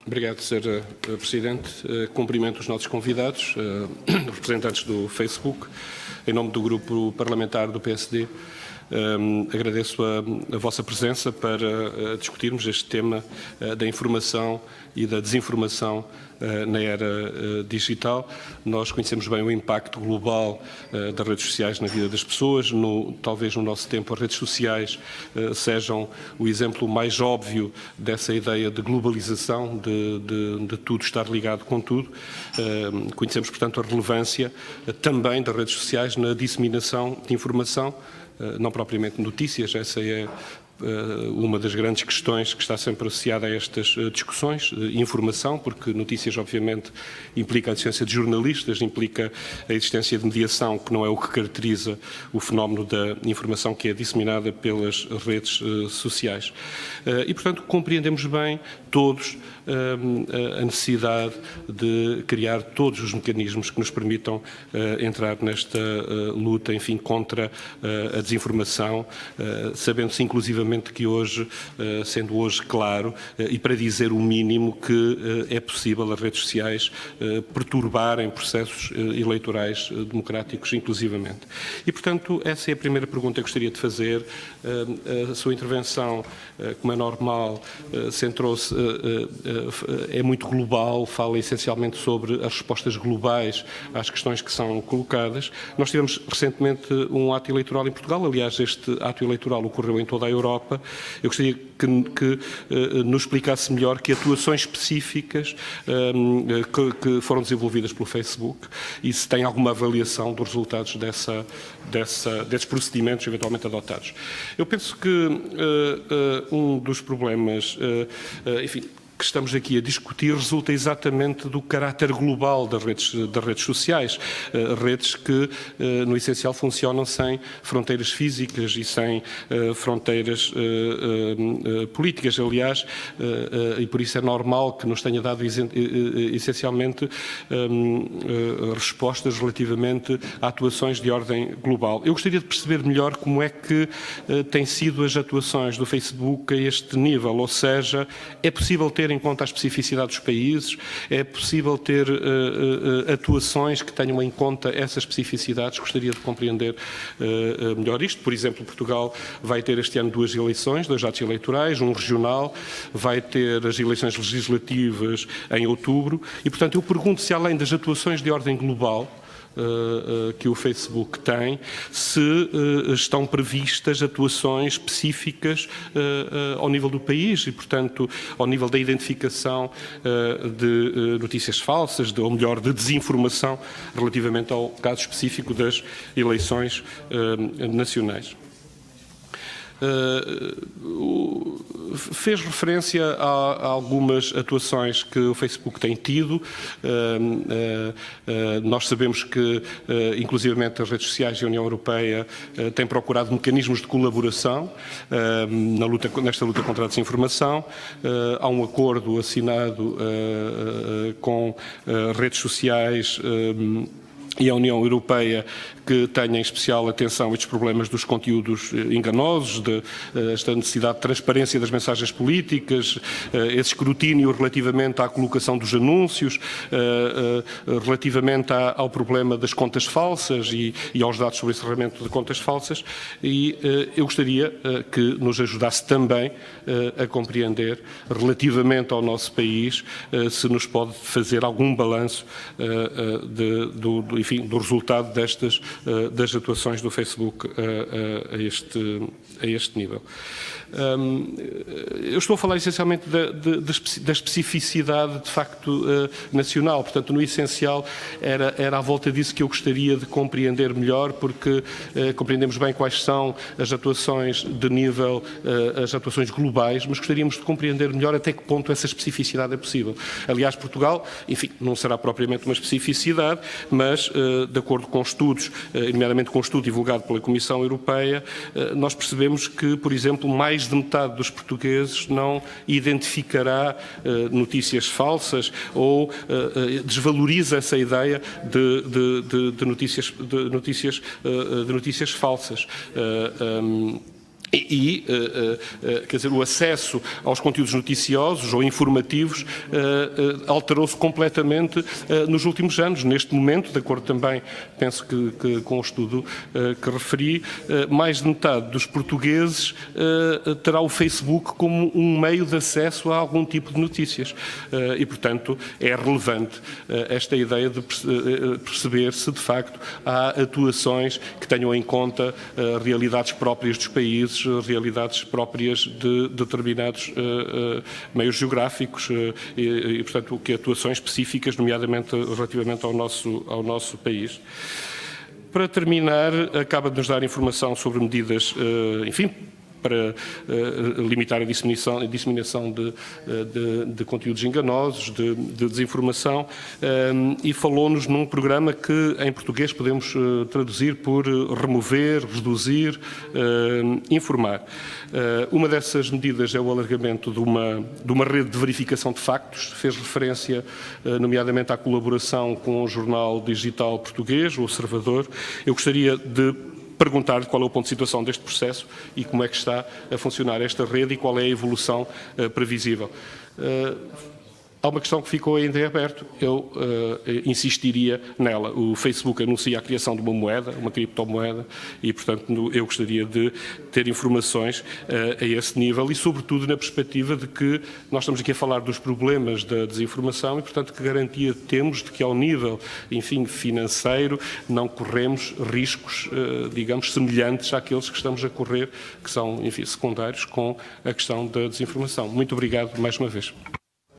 Obrigado, Sr. Presidente. Cumprimento os nossos convidados, representantes do Facebook, em nome do Grupo Parlamentar do PSD. Agradeço a vossa presença para discutirmos este tema da informação e da desinformação na era digital. Nós conhecemos bem o impacto global das redes sociais na vida das pessoas. Talvez no nosso tempo as redes sociais sejam o exemplo mais óbvio dessa ideia de globalização, de tudo estar ligado com tudo. Conhecemos, portanto, a relevância também das redes sociais na disseminação de informação, não propriamente notícias. Essa é uma das grandes questões que está sempre associada a estas discussões. Informação, porque notícias obviamente implica a existência de jornalistas, implica a existência de mediação, que não é o que caracteriza o fenómeno da informação que é disseminada pelas redes sociais. E, portanto, compreendemos bem todos a necessidade de criar todos os mecanismos que nos permitam entrar nesta luta, enfim, contra a desinformação, sabendo-se inclusivamente que hoje, sendo hoje claro, e para dizer o mínimo, que é possível as redes sociais perturbarem processos eleitorais democráticos inclusivamente. E, portanto, essa é a primeira pergunta que gostaria de fazer. A sua intervenção, como é normal, centrou-se, é muito global, fala essencialmente sobre as respostas globais às questões que são colocadas. Nós tivemos recentemente um ato eleitoral em Portugal, aliás, este ato eleitoral ocorreu em toda a Europa. Eu gostaria que nos explicasse melhor que atuações específicas que foram desenvolvidas pelo Facebook e se tem alguma avaliação dos resultados desses procedimentos eventualmente adotados. Eu penso que um dos problemas, enfim, que estamos aqui a discutir resulta exatamente do caráter global das redes sociais, redes que, no essencial, funcionam sem fronteiras físicas e sem fronteiras políticas, aliás, e por isso é normal que nos tenha dado essencialmente respostas relativamente a atuações de ordem global. Eu gostaria de perceber melhor como é que têm sido as atuações do Facebook a este nível, ou seja, é possível ter em conta a especificidade dos países, é possível ter atuações que tenham em conta essas especificidades. Gostaria de compreender melhor isto. Por exemplo, Portugal vai ter este ano dois atos eleitorais, um regional, vai ter as eleições legislativas em outubro e, portanto, eu pergunto se além das atuações de ordem global que o Facebook tem, se estão previstas atuações específicas ao nível do país e, portanto, ao nível da identificação de notícias falsas, ou melhor, de desinformação relativamente ao caso específico das eleições nacionais. Fez referência a algumas atuações que o Facebook tem tido. Nós sabemos que, inclusivamente, as redes sociais e a União Europeia têm procurado mecanismos de colaboração nesta luta contra a desinformação. Há um acordo assinado com redes sociais e a União Europeia que tenha em especial atenção a estes problemas dos conteúdos enganosos, esta necessidade de transparência das mensagens políticas, esse escrutínio relativamente à colocação dos anúncios, relativamente ao problema das contas falsas e aos dados sobre o encerramento de contas falsas. E eu gostaria que nos ajudasse também a compreender, relativamente ao nosso país, se nos pode fazer algum balanço do resultado das atuações do Facebook a este nível. Eu estou a falar essencialmente da especificidade, de facto, nacional. Portanto, no essencial, era à volta disso que eu gostaria de compreender melhor, porque compreendemos bem quais são as atuações de nível, as atuações globais, mas gostaríamos de compreender melhor até que ponto essa especificidade é possível. Aliás, Portugal, enfim, não será propriamente uma especificidade, mas, de acordo com estudos, nomeadamente com um estudo divulgado pela Comissão Europeia, nós percebemos que, por exemplo, mais de metade dos portugueses não identificará notícias falsas ou desvaloriza essa ideia de notícias falsas. Quer dizer, o acesso aos conteúdos noticiosos ou informativos alterou-se completamente nos últimos anos. Neste momento, de acordo também, penso que com o estudo que referi, mais de metade dos portugueses terá o Facebook como um meio de acesso a algum tipo de notícias. E, portanto, é relevante esta ideia de perceber se, de facto, há atuações que tenham em conta realidades próprias dos países, realidades próprias de determinados meios geográficos e, portanto, que atuações específicas, nomeadamente relativamente ao nosso país. Para terminar, acaba de nos dar informação sobre medidas, enfim, para limitar a disseminação de conteúdos enganosos, de desinformação, e falou-nos num programa que em português podemos traduzir por remover, reduzir, informar. Uma dessas medidas é o alargamento de uma rede de verificação de factos, fez referência nomeadamente à colaboração com o jornal digital português, o Observador. Eu gostaria de perguntar qual é o ponto de situação deste processo e como é que está a funcionar esta rede e qual é a evolução previsível. Há uma questão que ficou ainda em aberto, eu insistiria nela. O Facebook anuncia a criação de uma moeda, uma criptomoeda, e, portanto, eu gostaria de ter informações a esse nível e, sobretudo, na perspectiva de que nós estamos aqui a falar dos problemas da desinformação e, portanto, que garantia temos de que, ao nível, enfim, financeiro, não corremos riscos, digamos, semelhantes àqueles que estamos a correr, que são, enfim, secundários com a questão da desinformação. Muito obrigado mais uma vez.